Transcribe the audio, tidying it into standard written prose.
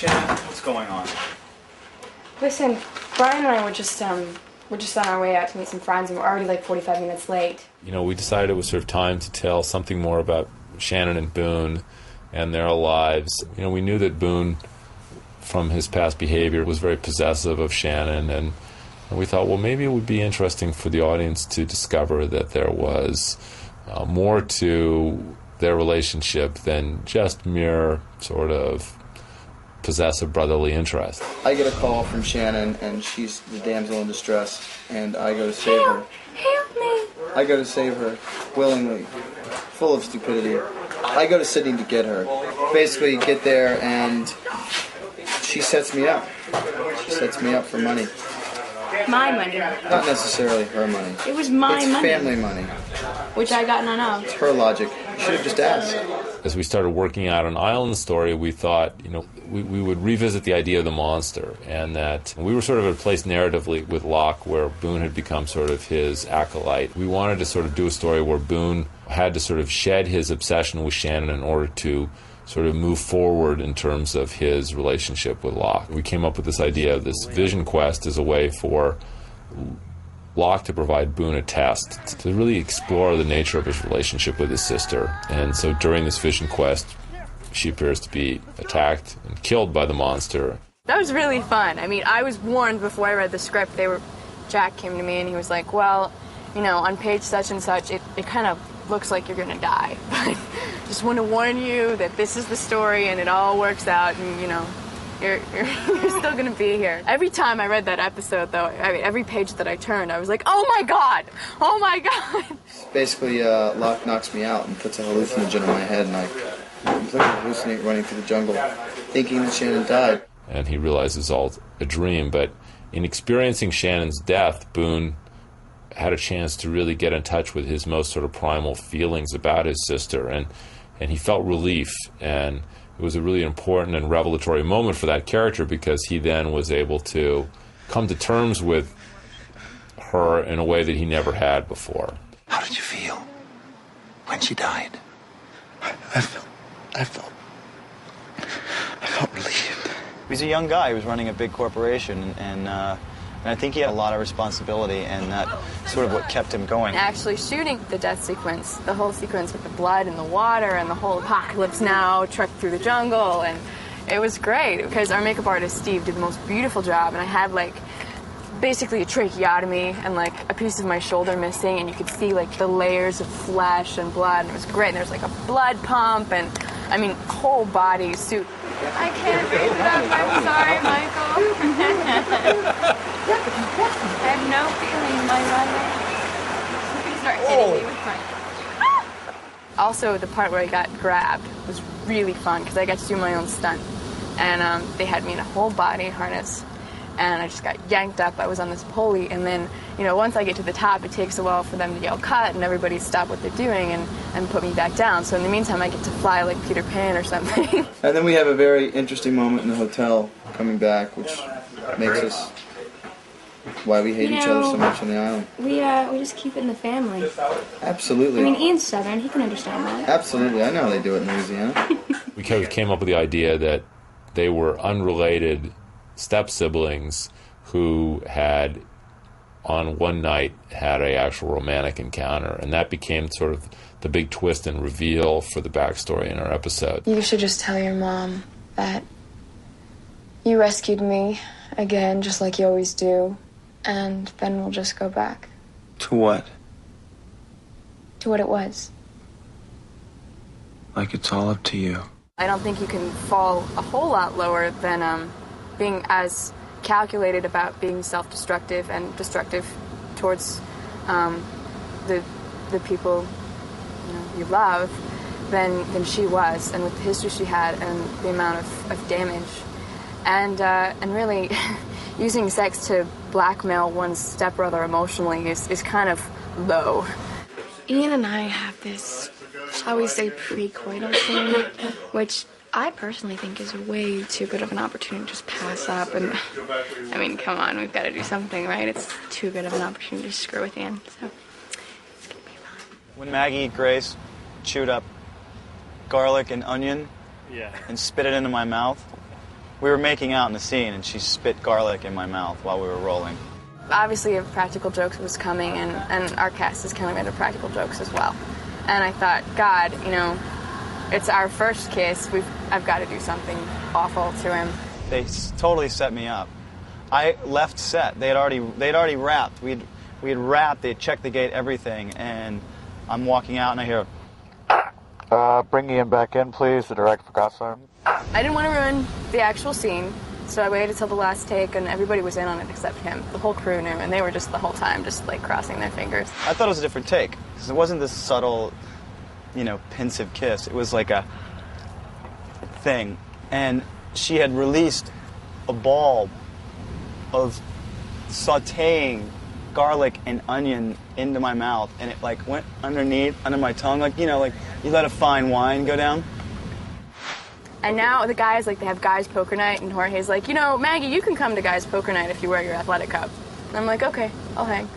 Shannon, what's going on? Listen, Brian and I were just on our way out to meet some friends, and we're already like 45 minutes late. You know, we decided it was sort of time to tell something more about Shannon and Boone and their lives. You know, we knew that Boone, from his past behavior, was very possessive of Shannon, and we thought, well, maybe it would be interesting for the audience to discover that there was more to their relationship than just mere sort of possessive brotherly interest. I get a call from Shannon, and she's the damsel in distress, and I go to save her. Help me! I go to save her, willingly, full of stupidity. I go to Sydney to get her. Basically, get there, and she sets me up. She sets me up for money. My money. Not necessarily her money. It was my it's money. Family money. Which I got none of. It's her logic. You should have just asked. As we started working out an island story, we thought, you know, we would revisit the idea of the monster, and that we were sort of at a place narratively with Locke where Boone had become sort of his acolyte. We wanted to sort of do a story where Boone had to sort of shed his obsession with Shannon in order to sort of move forward in terms of his relationship with Locke. We came up with this idea of this vision quest as a way for Locke to provide Boone a test to really explore the nature of his relationship with his sister. And so during this vision quest, she appears to be attacked and killed by the monster. That was really fun. I mean, I was warned before I read the script. Jack came to me and he was like, well, you know, on page such and such, it kind of looks like you're gonna die. But just want to warn you that this is the story and it all works out, and, you know, you're still going to be here. Every time I read that episode, though, I mean, every page that I turned, I was like, oh my God! Oh my God! Basically, Locke knocks me out and puts a hallucinogen in my head, and I completely hallucinate running through the jungle, thinking that Shannon died. And he realizes it's all a dream, but in experiencing Shannon's death, Boone had a chance to really get in touch with his most sort of primal feelings about his sister, and he felt relief, and it was a really important and revelatory moment for that character because he then was able to come to terms with her in a way that he never had before. How did you feel when she died? I felt relieved. He was a young guy. He was running a big corporation, and I think he had a lot of responsibility, and that sort of what kept him going. Actually shooting the death sequence, the whole sequence with the blood and the water and the whole apocalypse now, trek through the jungle, and it was great because our makeup artist, Steve, did the most beautiful job, and I had, like, basically a tracheotomy and, like, a piece of my shoulder missing, and you could see, like, the layers of flesh and blood, and it was great, and there was, like, a blood pump, and, I mean, whole body suit. I can't breathe it up. I'm sorry, Michael. I have no feeling in my right leg. Start hitting me with my... Also, the part where I got grabbed was really fun because I got to do my own stunt. And they had me in a whole body harness. And I just got yanked up. I was on this pulley. And then, you know, once I get to the top, it takes a while for them to yell cut and everybody stop what they're doing and put me back down. So in the meantime, I get to fly like Peter Pan or something. And then we have a very interesting moment in the hotel coming back, which makes us why we hate each other so much on the island. We just keep it in the family. Absolutely. I mean, Ian's Southern. He can understand that. Absolutely. I know how they do it in Louisiana. We came up with the idea that they were unrelated step-siblings who had, on one night, had an actual romantic encounter. And that became sort of the big twist and reveal for the backstory in our episode. You should just tell your mom that you rescued me again, just like you always do. And then we'll just go back. To what? To what it was. Like it's all up to you. I don't think you can fall a whole lot lower than being as calculated about being self-destructive and destructive towards the people you love than she was, and with the history she had and the amount of damage. And really using sex to blackmail one's stepbrother emotionally is kind of low. Ian and I have this, shall we say, pre-coital thing, which I personally think is way too good of an opportunity to just pass up. And, I mean, come on, we've got to do something, right? It's too good of an opportunity to screw with Ian, so it's going to be fun. When Maggie Grace chewed up garlic and onion and spit it into my mouth, We were making out in the scene, and she spit garlic in my mouth while we were rolling. Obviously, Practical Jokes was coming, and our cast is coming into Practical Jokes as well. And I thought, God, you know, it's our first kiss. I've got to do something awful to him. They totally set me up. I left set. They'd already wrapped. We had wrapped. They had checked the gate, everything, and I'm walking out, and I hear, Bring Ian back in, please. The director forgot something. I didn't want to ruin the actual scene, so I waited till the last take, and everybody was in on it except him. The whole crew knew, and they were just the whole time just like crossing their fingers. I thought it was a different take, because it wasn't this subtle, you know, pensive kiss. It was like a thing. And she had released a ball of sauteing garlic and onion into my mouth, and it like went underneath, under my tongue, like, you know, like you let a fine wine go down. And now the guys, like, they have guys poker night, and Jorge's like, you know, Maggie, you can come to guys poker night if you wear your athletic cup. And I'm like, okay, I'll hang.